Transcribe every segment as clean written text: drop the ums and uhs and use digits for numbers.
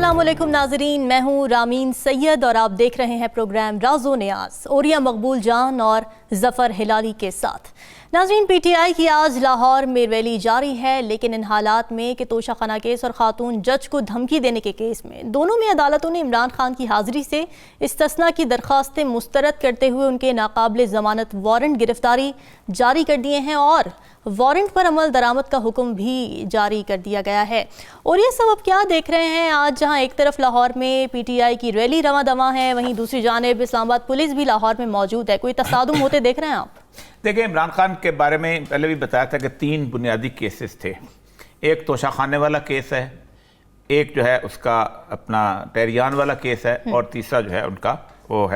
अस्सलामुअलैकुम नाजरीन, मैं हूँ रामीन सैयद और आप देख रहे हैं प्रोग्राम राज़ो नियाज़ ओरिया मकबूल जान और जफ़र हिलाली के साथ। नाजरीन, पीटीआई की आज लाहौर में रैली जारी है, लेकिन इन हालात में कि तोशाखाना केस और खातून जज को धमकी देने के केस में दोनों में अदालतों ने इमरान खान की हाजिरी से इस्तिस्ना की दरख्वास्तें मुस्तरद करते हुए उनके नाकाबिल ज़मानत वारंट गिरफ्तारी जारी कर दिए हैं और वारंट पर अमल दरामद का हुक्म भी जारी कर दिया गया है। और ये सब अब क्या देख रहे हैं, आज जहां एक तरफ लाहौर में पीटीआई की रैली रवां दवां है, वहीं दूसरी जानिब इस्लामाबाद पुलिस भी लाहौर में मौजूद है। कोई तसादुम होते देख रहे हैं आप? देखिए, इमरान खान के बारे में पहले भी बताया था कि 3 बुनियादी केसेस थे। एक तोशाखाने वाला केस है, एक जो है उसका अपना टेरियान वाला केस है, और तीसरा जो है उनका वो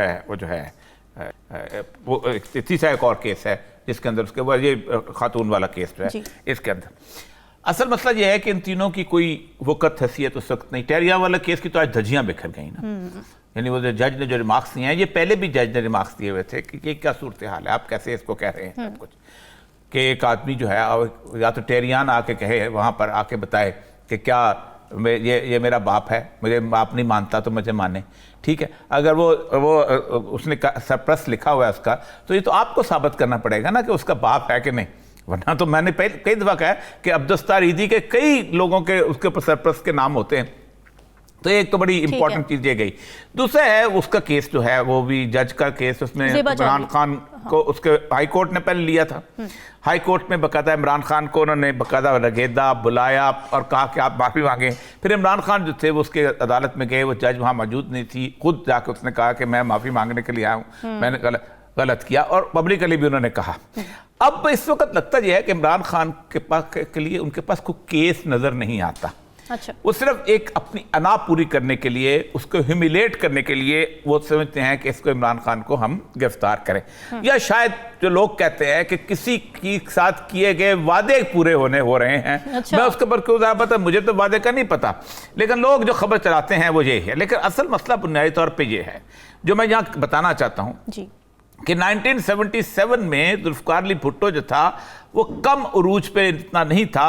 तीसरा एक और केस है जिसके अंदर उसके वो ये खातून वाला केस जो है इसके अंदर। असल मसला ये है कि इन तीनों की कोई वक़्त हैसियत उस वक्त नहीं। टेरियान वाला केस की तो आज धज्जियाँ बिखर गई ना, यानी वो जो जज ने जो रिमार्क्स दिए हैं, ये पहले भी जज ने रिमार्क्स दिए हुए थे कि क्या सूरत हाल है, आप कैसे इसको कह रहे हैं सब कुछ। कि एक आदमी जो है या तो टेरियान आके कहे, वहाँ पर आके बताए कि क्या ये मेरा बाप है, मुझे बाप नहीं मानता तो मुझे माने, ठीक है। अगर वो उसने सरप्लस लिखा हुआ है उसका, तो ये तो आपको साबित करना पड़ेगा ना कि उसका बाप है कि नहीं। वरना तो मैंने पहले कई दफ़ा कहा है कि अब्दुस्तार ईदी के कई लोगों के उसके ऊपर सरप्लस के नाम होते हैं। तो एक तो बड़ी इंपॉर्टेंट चीज़ ये गई। दूसरा है उसका केस जो है वो भी जज का केस, उसमें इमरान खान को उसके हाई कोर्ट ने पहले लिया था। हाई कोर्ट में बकायदा इमरान खान को उन्होंने बकायदा रगेदा, बुलाया और कहा कि आप माफ़ी मांगें। फिर इमरान खान जो थे वो उसके अदालत में गए, वो जज वहाँ मौजूद नहीं थी, खुद जाकर उसने कहा कि मैं माफ़ी मांगने के लिए आया हूँ, मैंने गलत किया, और पब्लिकली भी उन्होंने कहा। अब इस वक्त लगता यह है कि इमरान खान के पास के लिए उनके पास कोई केस नज़र नहीं आता। अच्छा। वो सिर्फ एक अपनी अना पूरी करने के लिए, उसको ह्यूमिलेट करने के लिए वो समझते हैं कि इसको इमरान खान को हम गिरफ्तार करें, या शायद जो लोग कहते हैं कि किसी के साथ किए गए वादे पूरे हो रहे हैं। अच्छा। मैं उसके ऊपर क्यों ज़्यादा पता, मुझे तो वादे का नहीं पता, लेकिन लोग जो खबर चलाते हैं वो ये है। लेकिन असल मसला बुनियादी तौर पर यह है जो मैं यहाँ बताना चाहता हूँ कि 1977 में जुल्फ़िकार अली भुट्टो जो था वो कम उरूज पे इतना नहीं था।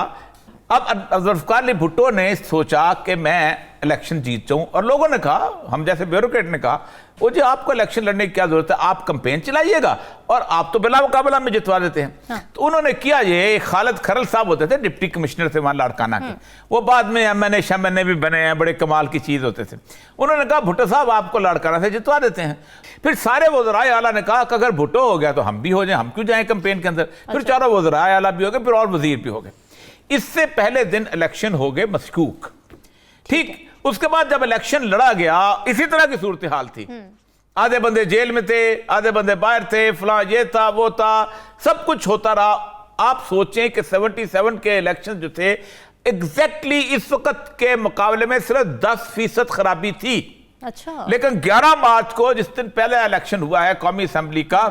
अब जुल्फ़िकार अली भुट्टो ने सोचा कि मैं इलेक्शन जीत जाऊं, और लोगों ने कहा, हम जैसे ब्यूरोक्रेट ने कहा, वो जी आपको इलेक्शन लड़ने की क्या जरूरत है, आप कैंपेन चलाइएगा और आप तो बिला मुकाबला में जितवा देते हैं। हाँ। तो उन्होंने किया ये। खालिद खरल साहब होते थे डिप्टी कमिश्नर थे वहाँ लाड़काना के, वो बाद में एमएनए शमएनए भी बने हैं, बड़े कमाल की चीज़ होते थे। उन्होंने कहा भुट्टो साहब आपको लाड़काना से जितवा देते हैं। फिर सारे वज़राए आला ने कहा कि अगर भुट्टो हो गया तो हम भी हो जाएं, हम क्यों जाएं कैंपेन के अंदर। फिर चारों वज़राए आला भी हो गए, फिर और वजीर भी हो गए। इससे पहले दिन इलेक्शन हो गए मशकूक, ठीक। उसके बाद जब इलेक्शन लड़ा गया, इसी तरह की सूरत हाल थी। आधे बंदे जेल में थे, आधे बंदे बाहर थे, फलां ये था वो था, सब कुछ होता रहा। आप सोचें कि 77 के इलेक्शन जो थे एग्जैक्टली इस वक्त के मुकाबले में सिर्फ 10% खराबी थी। अच्छा। लेकिन 11 मार्च को, जिस दिन पहला इलेक्शन हुआ है कौमी असेंबली का,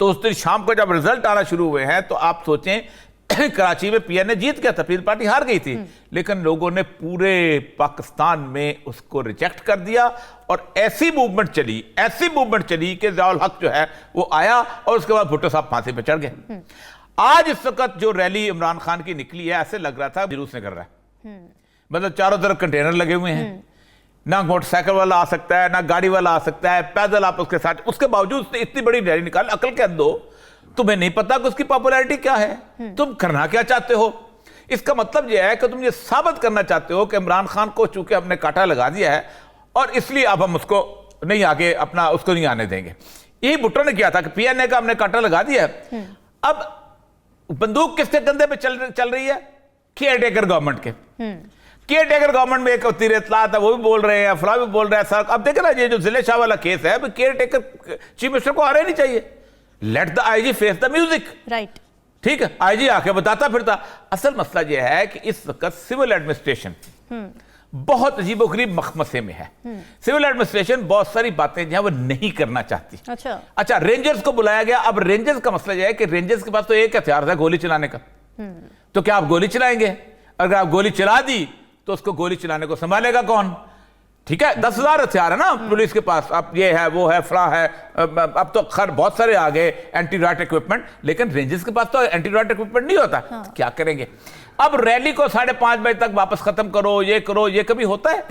तो उस दिन शाम को जब रिजल्ट आना शुरू हुए हैं, तो आप सोचें कराची में पीएनए जीत गया था, पीपल्स पार्टी हार गई थी, लेकिन लोगों ने पूरे पाकिस्तान में उसको रिजेक्ट कर दिया, और ऐसी मूवमेंट चली कि ज़ियाउल हक जो है वो आया, और उसके बाद भुट्टो साहब फांसी पे चढ़ गए। आज इस वक्त जो रैली इमरान खान की निकली है, ऐसे लग रहा था जुलूस निकल रहा है। मतलब चारों तरफ कंटेनर लगे हुए हैं, ना मोटरसाइकिल वाला आ सकता है, ना गाड़ी वाला आ सकता है, पैदल आप उसके साथ। उसके बावजूद इतनी बड़ी रैली निकाल, अकल के अंदो, तुम्हें नहीं पता कि उसकी पॉपुलैरिटी क्या है, तुम करना क्या चाहते हो। इसका मतलब यह है कि तुम ये साबित करना चाहते हो कि इमरान खान को चूंकि हमने कांटा लगा दिया है, और इसलिए अब हम उसको नहीं आगे अपना उसको नहीं आने देंगे। यही भुट्टो ने किया था कि पीएनए का हमने कांटा लगा दिया है। अब बंदूक किसके कंधे पे चल रही है? केयर टेकर गवर्नमेंट के। केयर टेकर गवर्नमेंट में एक वतीर इत्तला था, वो भी बोल रहे हैं, फला भी बोल रहे हैं। सर अब देखे ना, ये जो जिले शाह वाला केस है, केयर टेकर चीफ मिनिस्टर को आ रहे नहीं चाहिए। Let the IG face the music, right, ठीक है। आईजी आके बताता फिरता। असल मसला यह है कि इस वक्त सिविल एडमिनिस्ट्रेशन बहुत अजीबोगरीब मखमसे में है। सिविल एडमिनिस्ट्रेशन बहुत सारी बातें जो वो नहीं करना चाहती। अच्छा, रेंजर्स को बुलाया गया। अब रेंजर्स का मसला यह है कि रेंजर्स के पास तो एक हथियार था, गोली चलाने का। तो क्या आप गोली चलाएंगे? अगर आप गोली चला दी तो उसको गोली चलाने को संभालेगा कौन? ठीक है, 10,000 हथियार है ना पुलिस के पास, अब ये है वो है फला है, अब तो खैर बहुत सारे आ गए एंटी राइट इक्विपमेंट, लेकिन रेंजर्स के पास तो एंटी राइट इक्विपमेंट नहीं होता। हाँ। क्या करेंगे? अब रैली को 5:30 बजे तक वापस खत्म करो, ये कभी होता है?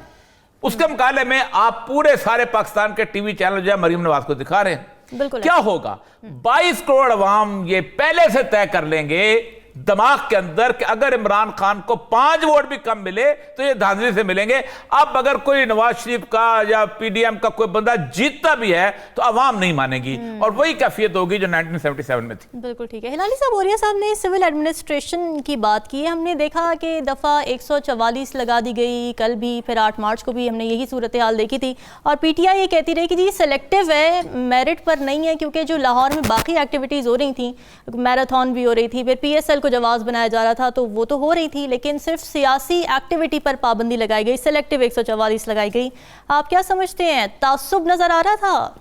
उसके मुकाबले में आप पूरे सारे पाकिस्तान के टीवी चैनल जो है मरीम नवाज को दिखा रहे हैं। क्या होगा? 22 करोड़ अवाम ये पहले से तय कर लेंगे दिमाग के अंदर कि अगर इमरान खान को 5 वोट भी कम मिले तो ये धांधली से मिलेंगे। अब अगर कोई नवाज शरीफ का या पीडीएम का कोई बंदा जीतता भी है तो अवाम नहीं मानेगी, और वही कैफियत होगी जो 1977 में थी। बिल्कुल ठीक है। हिलाली साहब, औरिया साहब ने सिविल एडमिनिस्ट्रेशन की बात की है। हमने देखा कि दफ़ा 144 लगा दी गई कल भी, फिर 8 मार्च को भी हमने यही सूरत हाल देखी थी, और पीटीआई ये कहती रही कि जी सेलेक्टिव है, मेरिट पर नहीं है, क्योंकि जो लाहौर में बाकी एक्टिविटीज़ हो रही थी, मैराथन भी हो रही थी, फिर PSL को जवाब बनाया जा रहा था तो वो तो हो रही थी, लेकिन सिर्फ सियासी एक्टिविटी पर पाबंदी लगाई गई, सेलेक्टिव 144 लगाई गई। आप क्या समझते हैं, तासुब नजर आ रहा था?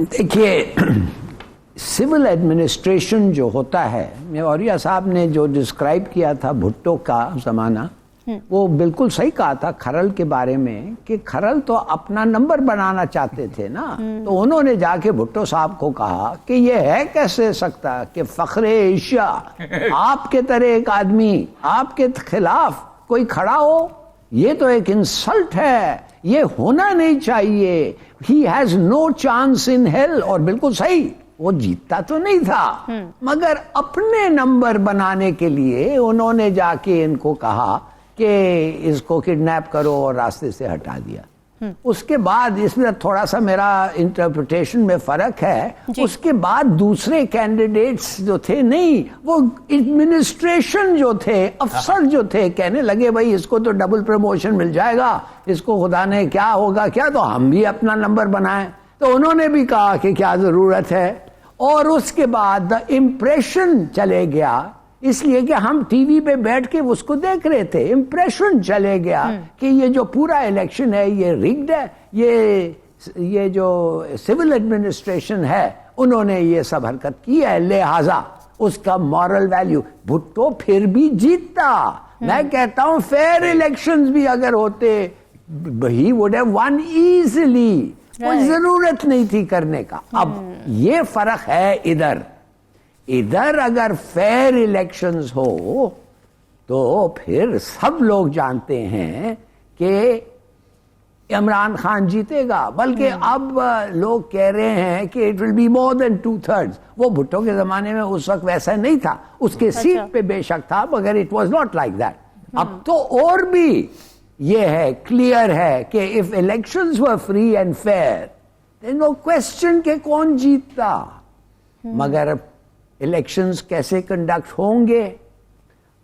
देखिए, सिविल एडमिनिस्ट्रेशन जो होता है, औरिया साहब ने जो डिस्क्राइब किया था भुट्टो का ज़माना, वो बिल्कुल सही कहा था खरल के बारे में, कि खरल तो अपना नंबर बनाना चाहते थे ना, तो उन्होंने जाके भुट्टो साहब को कहा कि ये है कैसे सकता कि फखरे एशिया आपके तरह एक आदमी आपके खिलाफ कोई खड़ा हो, ये तो एक इंसल्ट है, ये होना नहीं चाहिए, he has no chance in hell. और बिल्कुल सही, वो जीतता तो नहीं था, मगर अपने नंबर बनाने के लिए उन्होंने जाके इनको कहा कि इसको किडनैप करो और रास्ते से हटा दिया। उसके बाद इसमें थोड़ा सा मेरा इंटरप्रिटेशन में फर्क है, उसके बाद दूसरे कैंडिडेट्स जो थे, नहीं, वो एडमिनिस्ट्रेशन जो थे, अफसर जो थे, कहने लगे भाई इसको तो डबल प्रमोशन मिल जाएगा, इसको खुदा ने क्या होगा क्या, तो हम भी अपना नंबर बनाएं। तो उन्होंने भी कहा कि क्या जरूरत है, और उसके बाद द इम्प्रेशन चले गया, इसलिए कि हम टीवी पे बैठ के उसको देख रहे थे, इम्प्रेशन चले गया कि ये जो पूरा इलेक्शन है ये रिग्ड है, ये जो सिविल एडमिनिस्ट्रेशन है उन्होंने ये सब हरकत की है, लिहाजा उसका मॉरल वैल्यू। भुट्टो फिर भी जीतता। मैं कहता हूं फेयर इलेक्शंस भी अगर होते, he would have one easily, कोई जरूरत नहीं थी करने का। अब ये फर्क है, इधर अगर फेयर इलेक्शंस हो तो फिर सब लोग जानते हैं कि इमरान खान जीतेगा, बल्कि अब लोग कह रहे हैं कि it will be more than 2/3। वो भुट्टो के जमाने में उस वक्त वैसा नहीं था, उसके सीट पे बेशक था, मगर it was not like that. अब तो और भी ये है, क्लियर है कि if elections were free and fair then no question के कौन जीतता, मगर इलेक्शंस कैसे कंडक्ट होंगे।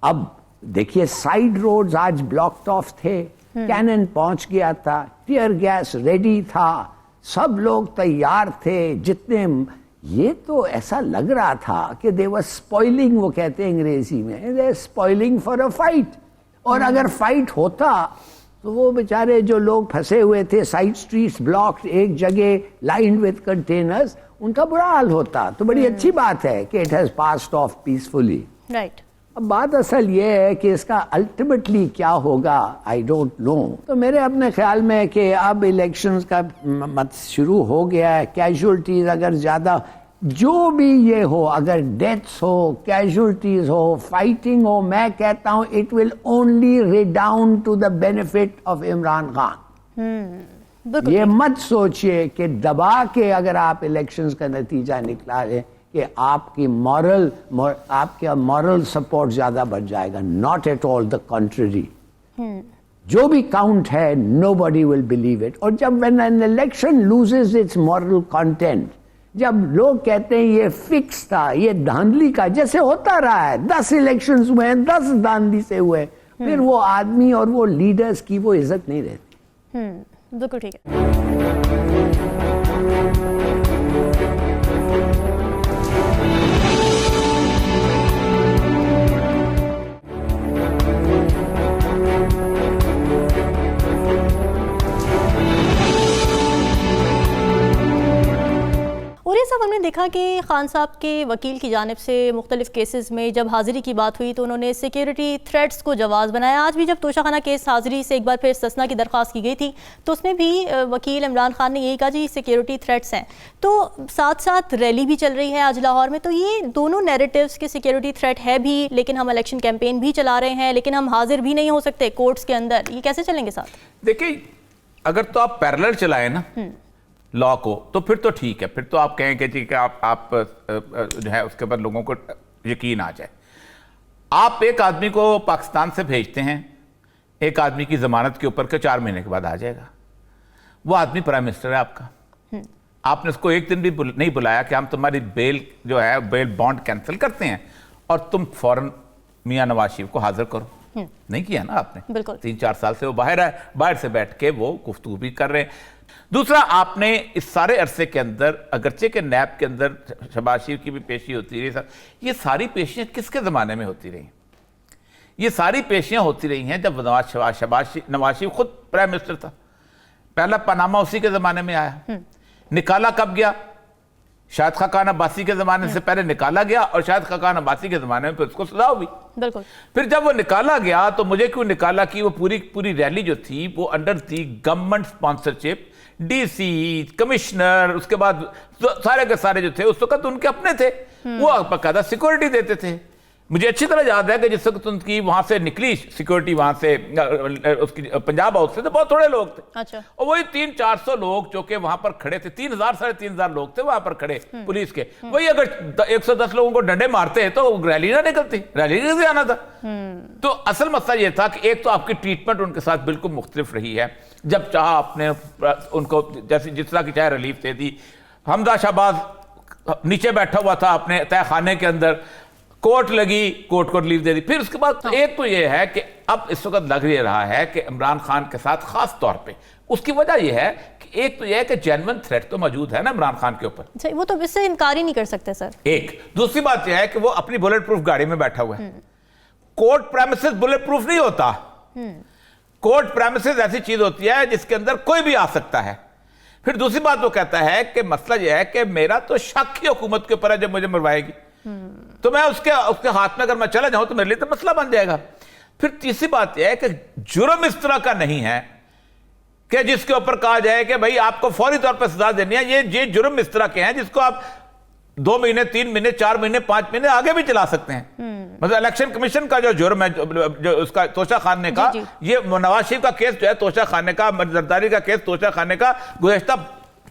अब देखिए, साइड रोड्स आज ब्लॉक्ड ऑफ थे, कैनन पहुंच गया था, टीयर गैस रेडी था, सब लोग तैयार थे, जितने, ये तो ऐसा लग रहा था कि दे वर स्पॉइलिंग, वो कहते हैं अंग्रेजी में, दे स्पॉइलिंग फॉर अ फाइट। और अगर फाइट होता तो वो बेचारे जो लोग फंसे हुए थे, साइड स्ट्रीट्स ब्लॉक्ड, एक जगह लाइंड विद कंटेनर्स, उनका बुरा हाल होता। तो बड़ी अच्छी बात है कि it has passed of peacefully. Right. अब बात असल ये है कि इसका अल्टीमेटली क्या होगा, आई डोंट नो। तो मेरे अपने ख्याल में कि अब इलेक्शंस का मत शुरू हो गया है, कैजुअलिटीज अगर ज्यादा, जो भी ये हो, अगर डेथ्स हो, कैजुअलिटीज हो, फाइटिंग हो, मैं कहता हूं it will only redound to the benefit of Imran Khan. ये मत सोचिए कि दबा के अगर आप इलेक्शंस का नतीजा निकला है कि आपका मॉरल सपोर्ट ज्यादा बढ़ जाएगा। Not at all, the contrary. जो भी काउंट है, नोबडी विल बिलीव इट। और जब when an election loses it's moral content, जब लोग कहते हैं ये फिक्स था, ये धांधली का, जैसे होता रहा है, 10 इलेक्शंस हुए हैं, 10 धांधली से हुए, फिर वो आदमी और वो लीडर्स की वो इज्जत नहीं रहती। बिल्कुल ठीक है। औरिया साहब, हमने देखा देखा कि खान साहब के वकील की जानिब से मुख्तलिफ केसेस में जब हाजिरी की बात हुई तो उन्होंने सिक्योरिटी थ्रेट्स को जवाज़ बनाया। आज भी जब तोशाखाना केस हाजिरी से एक बार फिर इस्तिस्ना की दरख्वास्त की गई थी तो उसमें भी वकील इमरान खान ने यही कहा जी सिक्योरिटी थ्रेट्स हैं। तो साथ साथ रैली भी चल रही है आज लाहौर में, तो ये दोनों नैरेटिव्स के सिक्योरिटी थ्रेट है भी लेकिन हम इलेक्शन कैंपेन भी चला रहे हैं लेकिन हम हाजिर भी नहीं हो सकते कोर्ट्स के अंदर, ये कैसे चलेंगे साथ? देखिए, अगर तो आप पैरेलल चलाए ना लॉ को तो फिर तो ठीक है, फिर तो आप कहेंगे जी कि आप जो है उसके बाद लोगों को यकीन आ जाए। आप एक आदमी को पाकिस्तान से भेजते हैं एक आदमी की जमानत के ऊपर के 4 महीने के बाद आ जाएगा, वो आदमी प्राइम मिनिस्टर है आपका, आपने उसको एक दिन भी नहीं बुलाया कि हम तुम्हारी बेल जो है बेल बॉन्ड कैंसिल करते हैं और तुम फौरन मियां नवाज शरीफ को हाजिर करो, नहीं किया ना आपने। बिल्कुल 3-4 साल से वो बाहर है, बाहर से बैठ के वो गुफ्तगू भी कर रहे हैं। दूसरा, आपने इस सारे अरसे के अंदर अगरचे के नैब के अंदर शहबाज शरीफ की भी पेशी होती रही, ये सारी पेशियां किसके ज़माने में होती रही? ये सारी पेशियां होती रही हैं जब नवाज शरीफ खुद प्राइम मिनिस्टर था। पहला पनामा उसी के ज़माने में आया, निकाला कब गया? शाहिद खाकान अब्बासी के ज़माने से पहले निकाला गया और शाहिद खाकान अब्बासी के ज़माने में फिर उसको सजा हुई। बिल्कुल। फिर जब वो निकाला गया तो मुझे क्यों निकाला कि वो पूरी रैली जो थी वो अंडर थी गवर्नमेंट स्पॉन्सरशिप, डीसी, कमिश्नर, उसके बाद सारे के सारे जो थे उस वक्त उनके अपने थे, वो बाकायदा सिक्योरिटी देते थे। मुझे अच्छी तरह याद है कि जिस वक्त उनकी वहां से निकली सिक्योरिटी, वहां से उसकी पंजाब हाउस से, तो बहुत थोड़े लोग थे। अच्छा। और वही 300-400 लोग जो कि वहां पर खड़े थे, 3,000-3,500 लोग थे वहां पर खड़े पुलिस के, वही अगर 110 लोगों को डंडे मारते तो रैली ना निकलती, रैली नहीं आना था। तो असल मसला यह था कि एक तो आपकी ट्रीटमेंट उनके साथ बिल्कुल मुख्तलिफ रही है। जब चाह आपने उनको जैसे जिस तरह की चाहे रिलीफ दे दी। हमजा शहबाज नीचे बैठा हुआ था अपने तय खाने के अंदर, कोर्ट लगी, कोर्ट को रिलीफ दे दी। फिर उसके बाद एक तो यह है कि अब इस वक्त लग ये रहा है कि इमरान खान के साथ खास तौर पे उसकी वजह यह है कि एक तो यह है कि जेन्युइन थ्रेट तो मौजूद है ना इमरान खान के ऊपर, वो तो इससे इनकार ही नहीं कर सकते सर। एक दूसरी बात यह है कि वो अपनी बुलेट प्रूफ गाड़ी में बैठा हुआ है। कोर्ट प्रेमिसेस बुलेट प्रूफ नहीं होता। कोर्ट प्रेमिसेस ऐसी चीज होती है जिसके अंदर कोई भी आ सकता है। फिर दूसरी बात वो कहता है कि मसला यह है कि मेरा तो शक ही हुकूमत के ऊपर है, जब मुझे मरवाएगी तो मैं उसके हाथ में अगर मैं चला जाऊं तो मेरे लिए तो मसला बन जाएगा। फिर तीसरी बात यह है कि जुर्म इस तरह का नहीं है कि जिसके ऊपर कहा जाए कि भाई आपको फौरी तौर पर सजा देनी है। ये जुर्म इस तरह के हैं जिसको आप 2 महीने, 3 महीने, 4 महीने, 5 महीने आगे भी चला सकते हैं। मतलब इलेक्शन कमीशन का जो जुर्म है, जो उसका तोशा खाने का, ये नवाज शरीफ का केस जो है तोशा खाने का, जरदारी का केस तोशा खाने का गुज़श्ता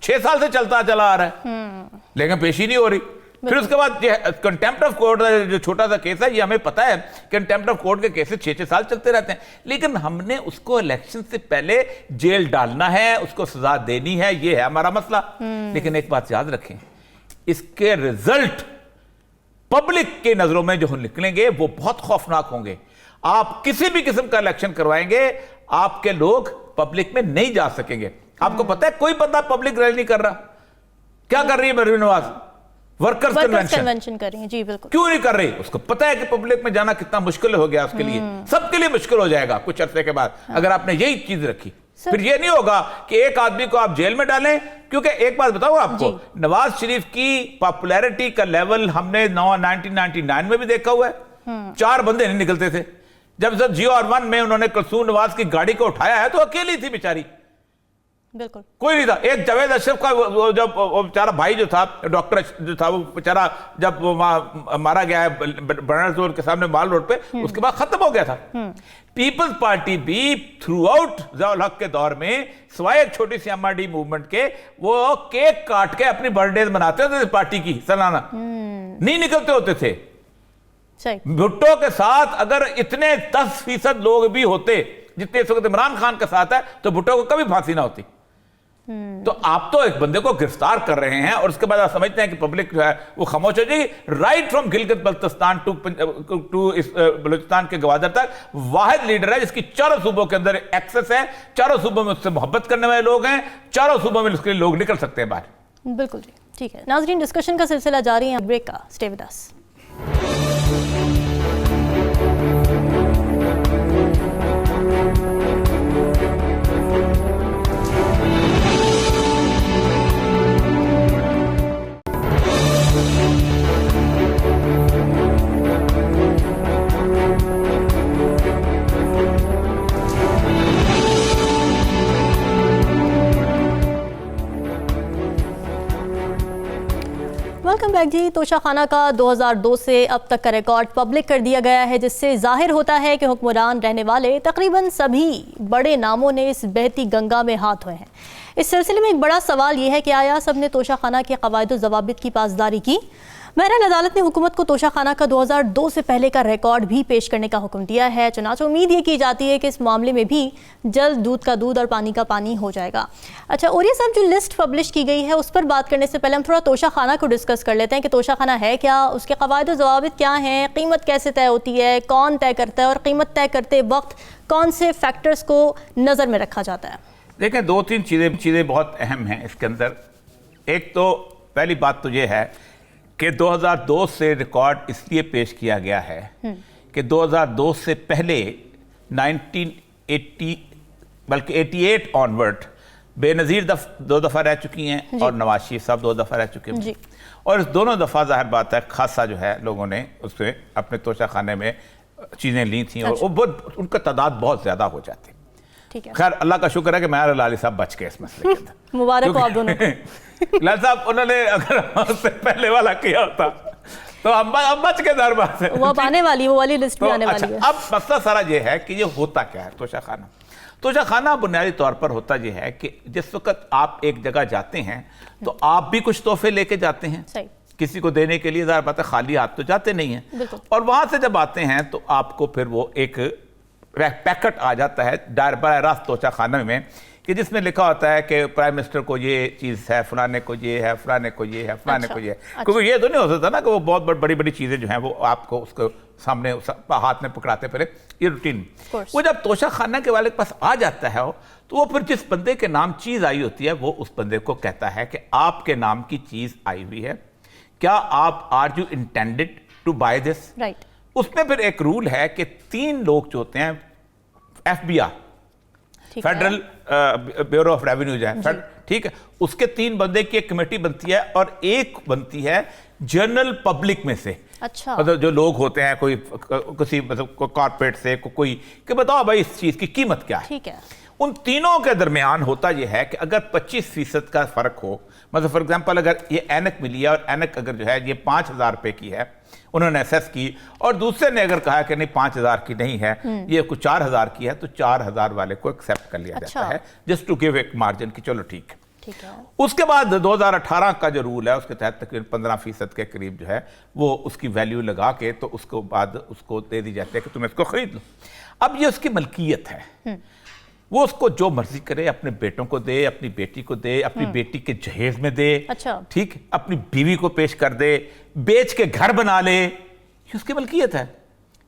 6 साल से चलता चला आ रहा है, लेकिन पेशी नहीं हो रही। फिर उसके बाद कंटेम्प्ट ऑफ कोर्ट जो छोटा सा केस है, ये हमें पता है कंटेम्प्ट ऑफ कोर्ट के केसेस 6-6 साल चलते रहते हैं, लेकिन हमने उसको इलेक्शन से पहले जेल डालना है, उसको सजा देनी है, ये है हमारा मसला। लेकिन एक बात याद रखें, इसके रिजल्ट पब्लिक के नजरों में जो निकलेंगे वो बहुत खौफनाक होंगे। आप किसी भी किस्म का इलेक्शन करवाएंगे, आपके लोग पब्लिक में नहीं जा सकेंगे। आपको पता है कोई बंदा पब्लिक रैली नहीं कर रहा, क्या कर रही है मरीन नवाज? वर्कर्स कन्वेंशन कर रही है। जी बिल्कुल। क्यों नहीं कर रही? उसको पता है कि पब्लिक में जाना कितना मुश्किल हो गया उसके लिए, सबके लिए मुश्किल हो जाएगा कुछ अरसे के बाद अगर आपने यही चीज रखी। फिर ये नहीं होगा कि एक आदमी को आप जेल में डालें, क्योंकि एक बात बताऊं आपको, नवाज शरीफ की पॉपुलैरिटी का लेवल हमने 1999 में भी देखा हुआ है। 4 बंदे नहीं निकलते थे। जब जियो R1 में उन्होंने कुलसूम नवाज की गाड़ी को उठाया है तो अकेली थी बेचारी, बिल्कुल कोई नहीं था। एक जावेद अशरफ का जब बेचारा भाई जो था, डॉक्टर जो था, वो बेचारा जब मारा गया है बर्नर्स रोड के सामने माल रोड पे, उसके बाद खत्म हो गया था। पीपल्स पार्टी भी थ्रू आउट ज़ियाउल हक के दौर में, सिवाय एक छोटी सी MRD मूवमेंट के, वो केक काट के अपनी बर्थडे मनाते होते थे पार्टी की सालाना, नहीं निकलते होते थे। भुट्टो के साथ अगर इतने 10% लोग भी होते जितने इस वक्त इमरान खान के साथ है तो भुट्टो को कभी फांसी ना होती। तो आप तो एक बंदे को गिरफ्तार कर रहे हैं और उसके बाद आप समझते हैं कि पब्लिक जो है वो खामोश हो जाएगी। Right from Gilgit Baltistan to Balochistan के गवादर तक वाहिद लीडर है जिसकी 4 सूबों के अंदर एक्सेस है, 4 सूबों में उससे मोहब्बत करने वाले लोग हैं, 4 सूबों में उसके लिए लोग निकल सकते हैं बाहर। बिल्कुल जी, ठीक है नाजरीन, डिस्कशन का सिलसिला जारी है, ब्रेक का, stay with us. Welcome back जी। तोशाखाना का 2002 से अब तक का रिकॉर्ड पब्लिक कर दिया गया है, जिससे जाहिर होता है कि हुक्मरान रहने वाले तकरीबन सभी बड़े नामों ने इस बहती गंगा में हाथ धोए हैं। इस सिलसिले में एक बड़ा सवाल यह है कि आया सबने तोशाखाना के कवायद व ज़वाबित की पासदारी की? बहरहाल अदालत ने हुकूमत को तोशाखाना का 2002 से पहले का रिकॉर्ड भी पेश करने का हुक्म दिया है। चुनांचे उम्मीद ये की जाती है कि इस मामले में भी जल्द दूध का दूध और पानी का पानी हो जाएगा। अच्छा, और ये सब जो लिस्ट पब्लिश की गई है उस पर बात करने से पहले हम थोड़ा तोशाखाना को डिस्कस कर लेते हैं कि तोशाखाना है क्या, उसके कवायद व ज़वाबित क्या हैं, कीमत कैसे तय होती है, कौन तय करता है और कीमत तय करते वक्त कौन से फैक्टर्स को नज़र में रखा जाता है? देखें, दो तीन चीज़ें बहुत अहम हैं इसके अंदर। एक तो पहली बात तो ये है कि 2002 से रिकॉर्ड इसलिए पेश किया गया है कि 2002 से पहले 1980 बल्कि 88 ऑनवर्ड बेनज़ीर दो दफ़ा रह चुकी हैं और नवाज शरीफ साहब 2 दफ़ा रह चुके हैं। और इस दोनों दफ़ा जाहिर बात है खासा जो है लोगों ने उसमें अपने तोशाखाने में चीज़ें ली थी और वो उनका तादाद बहुत ज़्यादा हो जाती। खैर अल्लाह का शुक्र है कि मेहर लाली साहब बच गए इस मसले के अंदर। मुबारक हो आप दोनों को। लाल साहब उन्होंने अगर हमसे पहले वाला किया होता तो हम बच के दरबार से वो आने वाली, वो वाली लिस्ट भी आने वाली है। अब मसला सारा ये है कि ये होता क्या है तोशाखाना। तोशाखाना बुनियादी तौर पर होता ये है कि जिस वक्त आप एक जगह जाते हैं तो आप भी कुछ तोहफे लेके जाते हैं, सही, किसी को देने के लिए। ज़ाहिर बात है खाली हाथ तो जाते नहीं हैं। और वहां से जब आते हैं तो आपको फिर वो एक पैकेट आ जाता है बराह रास्त तोशाखाना में कि जिसमें लिखा होता है कि प्राइम मिनिस्टर को ये चीज़ है, फलाने को ये है, फलाने को ये है, फलाने को ये है। क्योंकि ये तो नहीं हो सकता ना कि वो बहुत बड़ी बड़ी चीज़ें जो हैं वो आपको उसको सामने हाथ में पकड़ाते फिरे, ये रूटीन। वो जब तोशाखाना के वाले के पास आ जाता है तो वो फिर जिस बंदे के नाम चीज़ आई होती है वो उस बंदे को कहता है कि आपके नाम की चीज़ आई हुई है, क्या आप are you intended to buy this? Right. उसमें फिर एक रूल है कि 3 लोग जो होते हैं, FBI federal bureau of revenue जो है, ठीक है, उसके 3 बंदे की एक कमेटी बनती है और एक बनती है जनरल पब्लिक में से। अच्छा, मतलब जो लोग होते हैं कोई किसी मतलब कॉर्पोरेट से कोई कि बताओ भाई इस चीज की कीमत क्या है। ठीक है, उन तीनों के दरमियान होता यह है कि अगर 25% का फर्क हो, मतलब फॉर एग्जांपल अगर ये ऐनक मिली है और ऐनक अगर जो है ये 5,000 रुपए की है, उन्होंने असेस की, और दूसरे ने अगर कहा कि नहीं 5,000 की नहीं है, ये कुछ 4,000 की है, तो 4,000 वाले को एक्सेप्ट कर लिया जाता है, जस्ट टू गिव एक मार्जिन की चलो ठीक है। उसके बाद 2018 का जो रूल है उसके तहत तकरीबन 15% के करीब जो है वो उसकी वैल्यू लगा के तो उसको बाद उसको दे दी जाती है कि तुम इसको खरीद लो। अब ये उसकी मलकियत है, वो उसको जो मर्जी करे, अपने बेटों को दे, अपनी बेटी को दे, अपनी बेटी के जहेज में दे, अच्छा, ठीक, अपनी बीवी को पेश कर दे, बेच के घर बना ले, ये उसकी मलकियत है।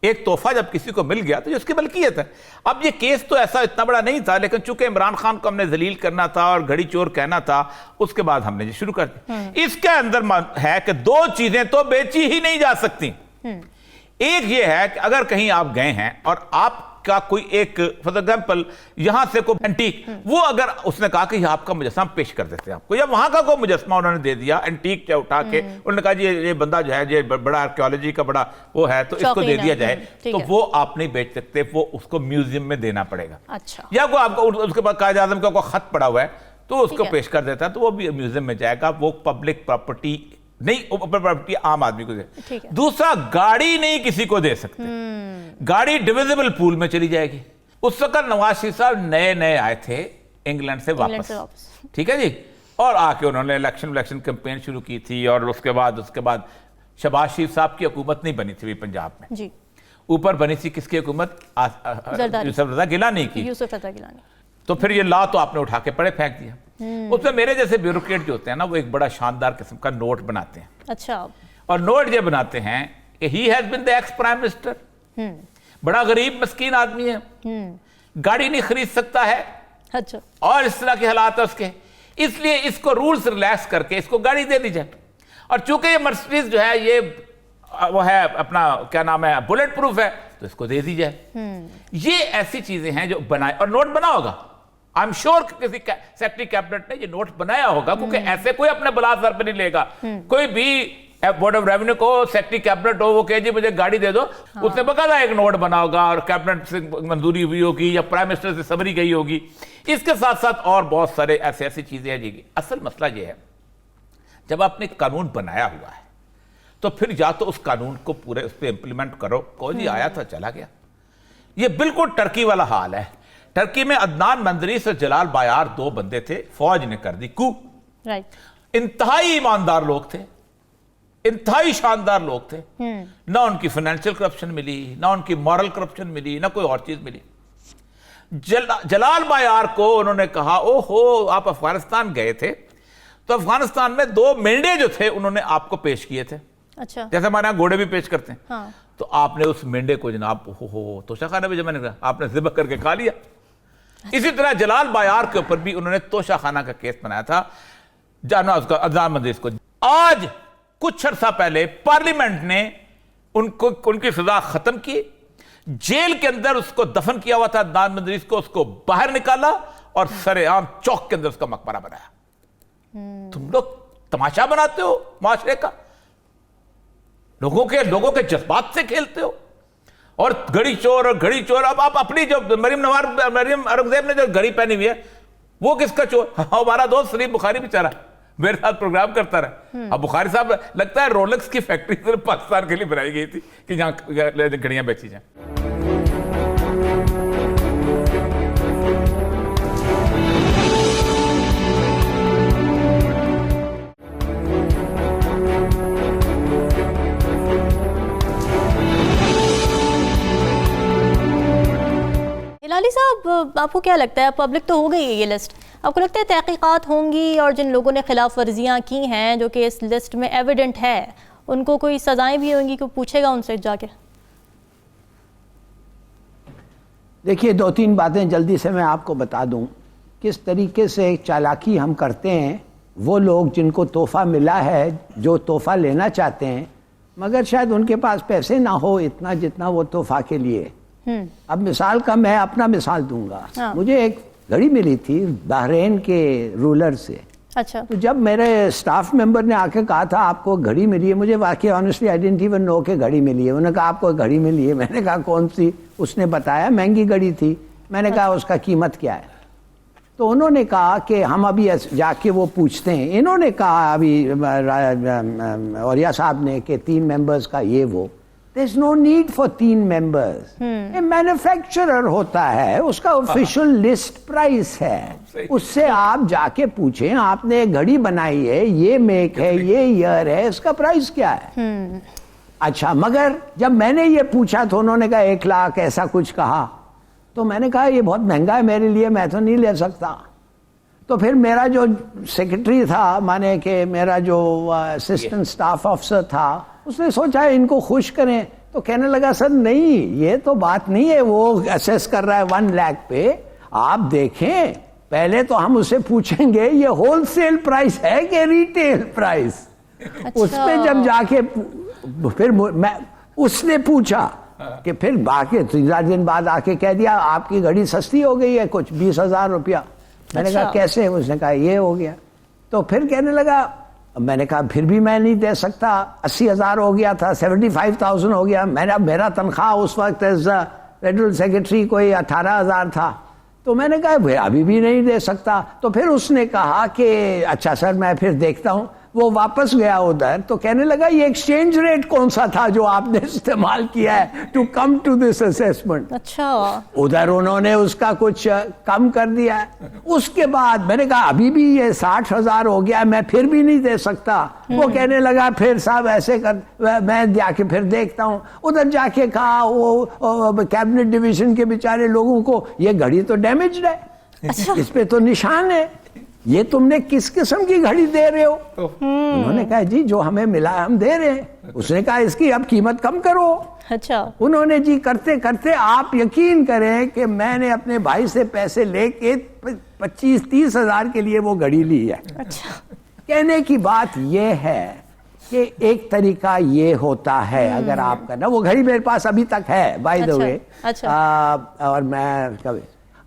एक तोहफा जब किसी को मिल गया तो ये उसकी मलकियत है। अब ये केस तो ऐसा इतना बड़ा नहीं था, लेकिन चूंकि इमरान खान को हमने जलील करना था और घड़ी चोर कहना था, उसके बाद हमने ये शुरू कर दी। इसके अंदर है कि 2 चीजें तो बेची ही नहीं जा सकती। एक ये है कि अगर कहीं आप गए हैं और आप का कोई एक फॉर एग्जांपल यहां से कोई एंटीक, वो अगर उसने कहा कि आपका मुजस्समा पेश कर देते हैं आपको, या वहां का कोई मुजस्समा उन्होंने दे दिया एंटीक क्या उठा के, उन्होंने कहा जी ये बंदा जो है ये बड़ा आर्कियोलॉजी का बड़ा वो है तो इसको दे दिया जाए, तो वो आप नहीं बेच सकते, वो उसको म्यूजियम में देना पड़ेगा। अच्छा, या कोई आपको उसके बाद कायदे आज़म का कोई खत पड़ा हुआ है तो उसको पेश कर देता है तो वो भी म्यूजियम में जाएगा, वो पब्लिक प्रॉपर्टी नहीं, प्रॉपर्टी आम आदमी को दे। दूसरा, गाड़ी नहीं किसी को दे सकते, गाड़ी डिविजिबल पूल में चली जाएगी। उस वक्त नवाज शरीफ साहब नए आए थे इंग्लैंड से वापस, ठीक है जी, और आके उन्होंने इलेक्शन कैंपेन शुरू की थी, और उसके बाद शहबाज शरीफ साहब की हुकूमत नहीं बनी थी पंजाब में जी, ऊपर बनी थी किसकी हुकूमत? यूसुफ रजा गिलानी की। तो फिर ये ला तो आपने उठा के पड़े फेंक दिया। उसमें मेरे जैसे ब्यूरोक्रेट जो होते हैं ना, वो एक बड़ा शानदार किस्म का नोट बनाते हैं। अच्छा, और नोट ये बनाते हैं कि he has been the ex prime minister, बड़ा गरीब मस्कीन आदमी है, गाड़ी नहीं खरीद सकता है, अच्छा, और इस तरह के हालात है उसके, इसलिए इसको रूल्स रिलैक्स करके इसको गाड़ी दे दी जाए। और चूंकि ये मर्सिडीज जो है ये वो है अपना क्या नाम है बुलेट प्रूफ है, तो इसको दे दी जाए। ये ऐसी चीजें हैं जो बनाए, और नोट बना होगा, आई एम श्योर किसी सेक्रेटरी कैबिनेट ने ये नोट बनाया होगा, क्योंकि ऐसे कोई अपने बला सर पर नहीं लेगा। कोई भी बोर्ड ऑफ रेवेन्यू को सेक्रेटरी कैबिनेट हो वो कहे जी मुझे गाड़ी दे दो, उसने बकायदा एक नोट बना होगा और कैबिनेट से मंजूरी हुई होगी या प्राइम मिनिस्टर से समरी गई होगी। इसके साथ साथ और बहुत सारे ऐसी चीजें हैं जी। असल मसला ये है, जब आपने कानून बनाया हुआ है तो फिर या तो उस कानून को पूरे उस पर इंप्लीमेंट करो। जी आया था चला गया। ये बिल्कुल टर्की वाला हाल है। टर्की में अदनान मंजरीस और जलाल बायार दो बंदे थे, फौज ने कर दी कू। राइट। इंतहाई ईमानदार लोग थे, इंतहाई शानदार लोग थे। ना उनकी फाइनेंशियल करप्शन मिली, ना उनकी मॉरल करप्शन मिली, ना कोई और चीज मिली। जलाल बायार को उन्होंने कहा, ओहो आप अफगानिस्तान गए थे तो अफगानिस्तान में दो मेंढे जो थे उन्होंने आपको पेश किए थे। अच्छा। जैसे हमारे यहाँ घोड़े भी पेश करते हैं। हाँ। तो आपने उस मेंढे को जनाब हो तोशाखाना भी जमाने का आपने ज़िबह करके खा लिया। इसी तरह जलाल बायार के ऊपर भी उन्होंने तोशाखाना का केस बनाया था, जाना उसका अदनान मंजरीस को। आज कुछ अर्सा पहले पार्लियामेंट ने उनकी सजा खत्म की, जेल के अंदर उसको दफन किया हुआ था अदनान मंजरीस को, उसको बाहर निकाला और सरेआम चौक के अंदर उसका मकबरा बनाया। तुम लोग तमाशा बनाते हो माशरे का, लोगों के जज्बात से खेलते हो। और घड़ी चोर और घड़ी चोर, अब आप अपनी जो मरियम औरंगजेब ने जो घड़ी पहनी हुई है वो किसका चोर? हमारा दोस्त सलीम बुखारी बेचारा मेरे साथ प्रोग्राम करता रहा। अब बुखारी साहब लगता है रोलेक्स की फैक्ट्री सिर्फ पाकिस्तान के लिए बनाई गई थी कि जहां घड़ियां बेची जाए। हिलाली साहब, आपको क्या लगता है, पब्लिक तो हो गई है ये लिस्ट, आपको लगता है तहकीकात होंगी और जिन लोगों ने खिलाफ वर्जियाँ की हैं जो कि इस लिस्ट में एविडेंट है उनको कोई सजाएं भी होंगी, कोई पूछेगा उनसे जाके? देखिए, दो तीन बातें जल्दी से मैं आपको बता दूं किस तरीके से चालाकी हम करते हैं। वो लोग जिनको तोहफा मिला है, जो तोहफा लेना चाहते हैं मगर शायद उनके पास पैसे ना हो इतना जितना वो तोहफा के लिए। अब मिसाल का मैं अपना मिसाल दूंगा। हाँ। मुझे एक घड़ी मिली थी बहरीन के रूलर से। अच्छा। तो जब मेरे स्टाफ मेंबर ने आके कहा था आपको घड़ी मिली है, मुझे वाकई honestly I didn't even know के घड़ी मिली है। उन्होंने कहा आपको घड़ी मिली है। मैंने कहा कौन सी? उसने बताया महंगी घड़ी थी। मैंने कहा उसका कीमत क्या है? तो उन्होंने कहा कि हम अभी जाके वो पूछते हैं। इन्होंने कहा अभी औरिया साहब ने कि 3 मेंबर्स का ये वो। There's no need for 3 members. ये मैन्युफैक्चरर होता है, उसका ऑफिशियल लिस्ट प्राइस है, उससे आप जाके पूछें आपने घड़ी बनाई है, ये मेक है, ये ईयर है, इसका प्राइस क्या है? अच्छा, मगर जब मैंने ये पूछा तो उन्होंने कहा 1 लाख ऐसा कुछ कहा। तो मैंने कहा ये बहुत महंगा है मेरे लिए, मैं तो नहीं ले सकता। तो फिर मेरा जो सेक्रेटरी था, माने कि मेरा जो असिस्टेंट स्टाफ ऑफिसर था, उसने सोचा इनको खुश करें, तो कहने लगा सर नहीं, ये तो बात नहीं है, वो असेस कर रहा है 1 लाख पे, आप देखें पहले तो हम उसे पूछेंगे ये होलसेल प्राइस है कि रिटेल प्राइस। अच्छा। उस पे जब जाके फिर मैं उसने पूछा कि फिर बाकी 3 दिन बाद आके कह दिया आपकी घड़ी सस्ती हो गई है कुछ 20,000 रुपया। मैंने कहा कैसे? उसने कहा ये हो गया। तो फिर कहने लगा, मैंने कहा फिर भी मैं नहीं दे सकता, 80,000 हो गया था, 75,000 हो गया। मेरा तनख्वाह उस वक्त एज फेडरल सेक्रेटरी कोई 18,000 था। तो मैंने कहा अभी भी नहीं दे सकता। तो फिर उसने कहा कि अच्छा सर मैं फिर देखता हूँ। वो वापस गया उधर, तो कहने लगा ये एक्सचेंज रेट कौन सा था जो आपने इस्तेमाल किया है to come to this assessment? अच्छा। उधर उन्होंने उसका कुछ कम कर दिया है। उसके बाद मैंने कहा अभी भी ये 60,000 हो गया, मैं फिर भी नहीं दे सकता। वो कहने लगा फिर साहब ऐसे कर, मैं जाके फिर देखता हूँ। उधर जाके कहा वो कैबिनेट डिवीजन के बेचारे लोगों को ये घड़ी तो डैमेज्ड है। अच्छा। इस पे तो निशान है, ये तुमने किस किस्म की घड़ी दे रहे हो? उन्होंने कहा जी जो हमें मिला हम दे रहे हैं। उसने कहा इसकी अब कीमत कम करो। अच्छा। उन्होंने जी करते करते आप यकीन करें कि मैंने अपने भाई से पैसे लेके 25-30 हजार के लिए वो घड़ी ली है। अच्छा। कहने की बात ये है कि एक तरीका ये होता है, अगर आपका ना वो घड़ी मेरे पास अभी तक है बाय द वे। और मैं कभी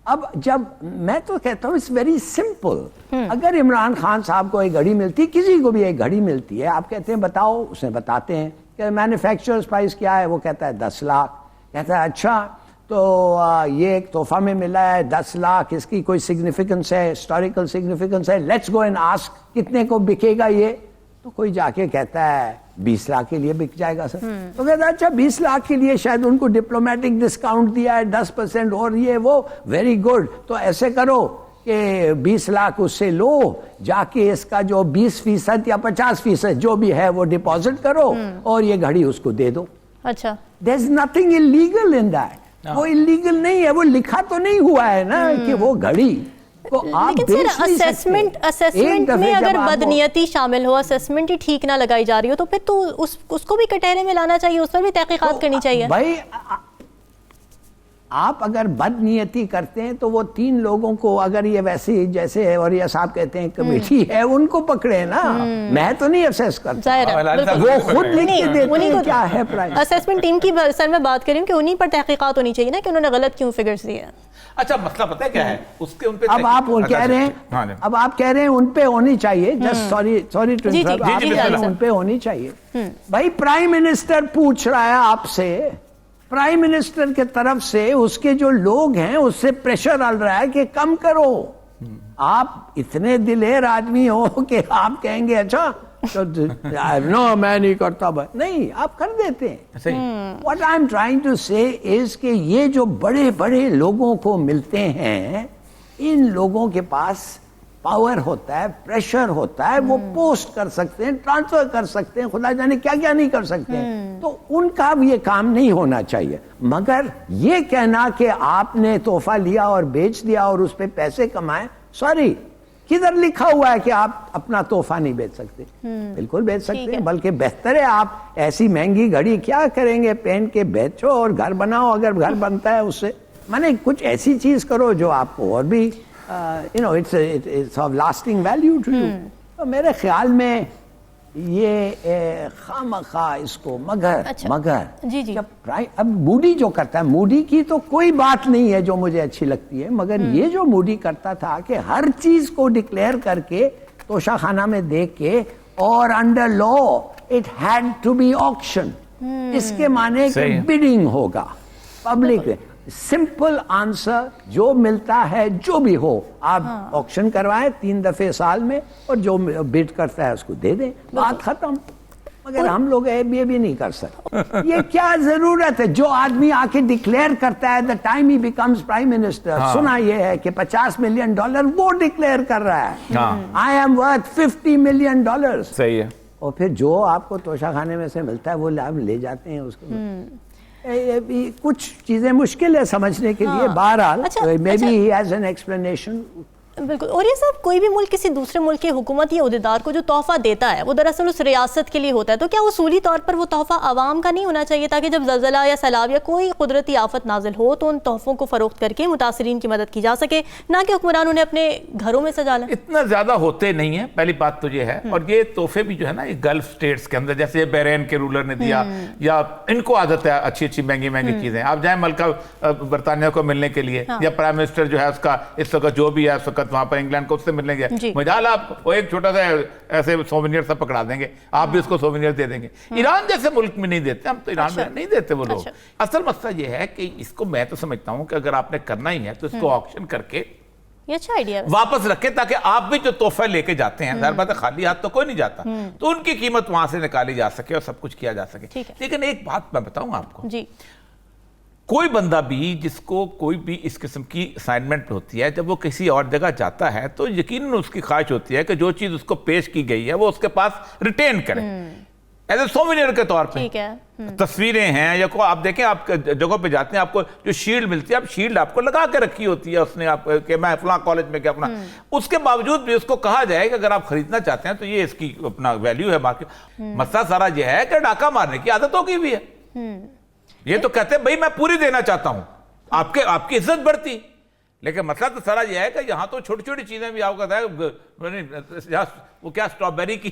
अब जब मैं तो कहता हूँ इट्स वेरी सिंपल। अगर इमरान खान साहब को एक घड़ी मिलती, किसी को भी एक घड़ी मिलती है, आप कहते हैं बताओ, उसे बताते हैं कि मैन्युफैक्चरर्स प्राइस क्या है, वो कहता है 10 लाख। कहता है अच्छा तो ये एक तोहफा में मिला है 10 लाख, इसकी कोई सिग्निफिकेंस है, हिस्टोरिकल सिग्निफिकेंस है, लेट्स गो एंड आस्क कितने को बिकेगा ये। तो कोई जाके कहता है 20 लाख के लिए बिक जाएगा सर, तो कहता है अच्छा 20 लाख के लिए शायद उनको डिप्लोमेटिक डिस्काउंट दिया है 10% और ये वो, वेरी गुड, तो ऐसे करो कि 20 लाख उससे लो, जाके इसका जो 20% या 50% जो भी है वो डिपॉजिट करो और ये घड़ी उसको दे दो। अच्छा, there is nothing illegal in that, वो इलीगल नहीं है, वो लिखा तो नहीं हुआ है ना कि वो घड़ी तो आप लेकिन सर असेसमेंट में अगर बदनीयती शामिल हो, असेसमेंट ही ठीक ना लगाई जा रही हो, तो फिर तो उसको भी कटहरे में लाना चाहिए, उस पर भी तहकीकात करनी चाहिए। भाई आप अगर बदनीयती करते हैं तो वो 3 लोगों को, अगर ये वैसे जैसे और ये साहब कहते हैं कमेटी है, उनको पकड़े ना, मैं तो नहीं असेस करता, वो खुद लिख के देते हैं क्या है प्राइस। असेसमेंट टीम की सर मैं बात कर रही हूँ कि उन्हीं पर तहकीकात होनी चाहिए ना कि उन्होंने गलत क्यों फिगर्स दिए। अच्छा, मसला पता है क्या है, उसके उन पे अब आप कह रहे हैं, अब आप कह रहे हैं उन पे होनी चाहिए, जस्ट सॉरी टू इंटरप्ट, आप उन पे होनी चाहिए। भाई प्राइम मिनिस्टर पूछ रहा है आपसे, प्राइम मिनिस्टर के तरफ से उसके जो लोग हैं उससे प्रेशर डाल रहा है कि कम करो। आप इतने दिलेर आदमी हो कि आप कहेंगे अच्छा तो नो मैं नहीं करता, नहीं आप कर देते हैं। What I am trying to say is कि ये जो बड़े बड़े लोगों को मिलते हैं, इन लोगों के पास पावर होता है, प्रेशर होता है, वो पोस्ट कर सकते हैं, ट्रांसफर कर सकते हैं, खुदा जाने क्या क्या नहीं कर सकते हैं, तो उनका भी ये काम नहीं होना चाहिए। मगर ये कहना कि आपने तोहफा लिया और बेच दिया और उस पर पैसे कमाए, सॉरी किधर लिखा हुआ है कि आप अपना तोहफा नहीं बेच सकते? बिल्कुल बेच सकते हैं, बल्कि बेहतर है आप ऐसी महंगी घड़ी क्या करेंगे, पहन के बेचो और घर बनाओ, अगर घर बनता है उससे, माने कुछ ऐसी चीज करो जो आपको और भी it's of lasting value to you। तो मेरे ख्याल में ये खामखा इसको मगर जी। अब मूडी जो करता है, मूडी की तो कोई बात नहीं है जो मुझे अच्छी लगती है, मगर ये जो मूडी करता था कि हर चीज को डिक्लेयर करके तोशाखाना में देख के और under law it had to be auction, इसके माने कि बिडिंग होगा पब्लिक। सिंपल आंसर, जो मिलता है जो भी हो आप ऑक्शन करवाएं 3 दफे साल में और जो बिड करता है उसको दे दें, बात खत्म। मगर हम लोग ये भी नहीं कर सकते। ये क्या जरूरत है? जो आदमी आके डिक्लेयर करता है the time he becomes prime minister, सुना ये है कि $50 मिलियन वो डिक्लेयर कर रहा है, आई एम वर्थ $50 मिलियन। सही है। और फिर जो आपको तोशाखाने में से मिलता है वो लाभ ले जाते हैं उसको। कुछ चीजें मुश्किल है समझने के लिए, बहरहाल may be he has an explanation. बिल्कुल। और ये सब कोई भी मुल्क किसी दूसरे मुल्क की हुकूमत या उहदेदार को जो तोहफा देता है वो दरअसल उस रियासत के लिए होता है, तो क्या उसूली तौर पर वो तोहफा आवाम का नहीं होना चाहिए, ताकि जब ज़लज़ला या सैलाब या कोई कुदरती आफत नाजिल हो तो उन तोहफों को फरोख्त करके मुतासरीन की मदद की जा सके, ना कि हुक्मरान उन्हें अपने घरों में सजा लें? इतना ज्यादा होते नहीं है, पहली बात तो ये है। और ये तोहफे भी जो है ना, ये गल्फ स्टेट्स के अंदर, जैसे बहरीन के रूलर ने दिया, या इनको आदत है अच्छी अच्छी महंगी महंगी चीजें। आप जाए मलका बरतानिया को मिलने के लिए, या प्राइम मिनिस्टर जो है उसका इस वक्त जो भी है उस वक्त वहां पर इंग्लैंड को उससे मिलने गया, मजाल आप वो एक छोटा सा ऐसे सोवेनियर सब पकड़ा देंगे, आप भी उसको सोवेनियर दे देंगे। ईरान जैसे मुल्क में नहीं देते, हम तो ईरान में नहीं देते वो लोग। असल मसला ये है कि इसको मैं तो समझता हूं कि अगर आपने करना ही है तो इसको ऑक्शन करके ये अच्छा आइडिया है, वापस रखे, ताकि आप भी जो तोहफा लेके जाते हैं, जाहिर बात है खाली हाथ तो कोई नहीं जाता, तो उनकी कीमत वहां से निकाली जा सके और सब कुछ किया जा सके। लेकिन एक बात मैं बताऊं आपको जी, कोई बंदा भी जिसको कोई भी इस किस्म की असाइनमेंट होती है, जब वो किसी और जगह जाता है तो यकीनन उसकी ख्वाहिश होती है कि जो चीज उसको पेश की गई है वो उसके पास रिटेन करे एज ए सोवेनियर के तौर पे। ठीक है। तस्वीरें हैं या को आप देखें, आप जगहों पे जाते हैं, आपको जो शील्ड मिलती है, आप शील्ड आपको लगा के रखी होती है उसने, आप कि मैं फलां कॉलेज में गया अपना, उसके बावजूद भी उसको कहा जाए कि अगर आप खरीदना चाहते हैं तो ये इसकी अपना वैल्यू है मार्केट। मसला सारा यह है कि डाका मारने की आदतों की भी है। ये तो कहते हैं भाई मैं पूरी देना चाहता हूं, आपकी इज्जत बढ़ती, लेकिन मसला तो सारा यह है कि यहां तो छोटी छोटी चीजें भी आपको बताया, वो क्या स्ट्रॉबेरी की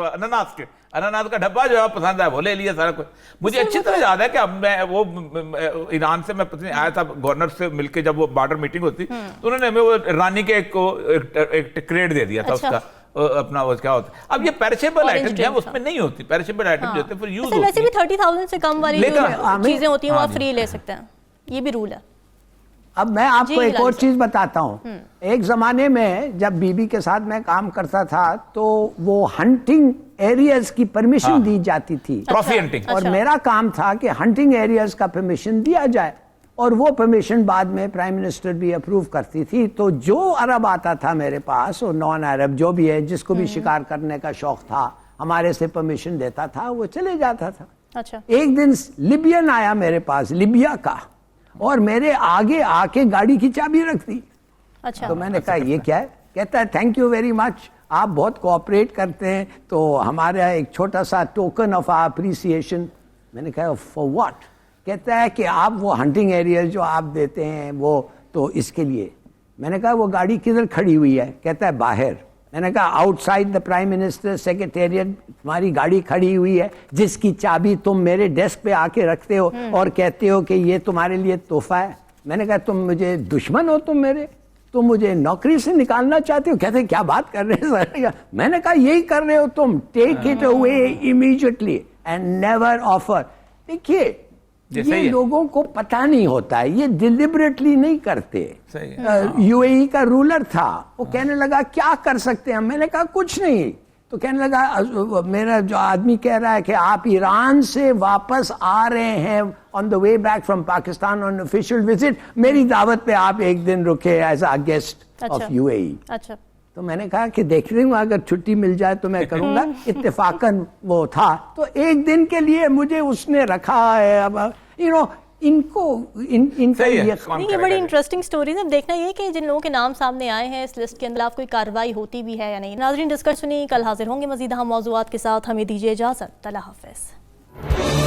अनानास का डब्बा जो है पसंद है वो ले लिया सारा कुछ। मुझे अच्छी तरह याद है कि अब मैं वो ईरान से मैं पता नहीं आया था, गवर्नर से मिलके जब वो बॉर्डर मीटिंग होती तो उन्होंने हमें वो ईरानी के एक क्रेड दे दिया था उसका अपना वो क्या होता है। अब ये पेरिशेबल आइटम है उसमें नहीं होती, पेरिशेबल आइटम जो होते हैं फिर यूज होती है। वैसे भी 30,000 से कम वाली चीजें होती हैं वो आप फ्री ले सकते हैं, ये भी रूल है। अब मैं आपको जी, एक और हिलाल चीज बताता हूँ। एक जमाने में जब बीबी के साथ मैं काम करता था तो वो हंटिंग एरियाज की परमिशन हाँ। दी जाती थी। Trophy hunting. और अच्छा। मेरा काम था कि हंटिंग एरियाज का परमिशन दिया जाए और वो परमिशन बाद में प्राइम मिनिस्टर भी अप्रूव करती थी। तो जो अरब आता था मेरे पास और नॉन अरब जो भी है, जिसको भी शिकार करने का शौक था, हमारे से परमिशन देता था, वो चले जाता था। अच्छा। एक दिन लिबियन आया मेरे पास, लिबिया का, और मेरे आगे आके गाड़ी की चाबी रख दी। अच्छा। तो मैंने कहा ये क्या है? कहता है थैंक यू वेरी मच, आप बहुत कोऑपरेट करते हैं, तो हमारा एक छोटा सा टोकन ऑफ अप्रिसिएशन। मैंने कहा फॉर व्हाट? कहता है कि आप वो हंटिंग एरिया जो आप देते हैं वो, तो इसके लिए। मैंने कहा वो गाड़ी किधर खड़ी हुई है? कहता है बाहर। मैंने कहा outside the prime minister secretariat तुम्हारी गाड़ी खड़ी हुई है, जिसकी चाबी तुम मेरे डेस्क पे आके रखते हो और कहते हो कि ये तुम्हारे लिए तोहफा है। मैंने कहा तुम मुझे दुश्मन हो, तुम मुझे नौकरी से निकालना चाहते हो? कहते क्या बात कर रहे हो सर? मैंने कहा यही कर रहे हो तुम, take it away immediately and never offer. देखिए ये लोगों को पता नहीं होता है, ये डिलिबरेटली नहीं करते। यूएई का रूलर था, वो कहने लगा क्या कर सकते हैं? मैंने कहा कुछ नहीं। तो कहने लगा मेरा जो आदमी कह रहा है कि आप ईरान से वापस आ रहे हैं on the way back from Pakistan on official visit, मेरी दावत पे आप एक दिन रुके as a guest of UAE. अच्छा। तो मैंने कहा कि देख रही हूँ अगर छुट्टी मिल जाए तो मैं करूंगा। इत्तेफाकन वो था, तो एक दिन के लिए मुझे उसने रखा है। अब इनको ये बड़ी इंटरेस्टिंग स्टोरीज है। देखना ये कि जिन लोगों के नाम सामने आए हैं इस लिस्ट के अंदर कोई कार्रवाई होती भी है या नहीं। नाज़रीन डिस्कस सुनिए, कल हाजिर होंगे मजीद अहम मौज़ूआत के साथ। हमें दीजिए इजाज़त। अल्लाह हाफ़िज़।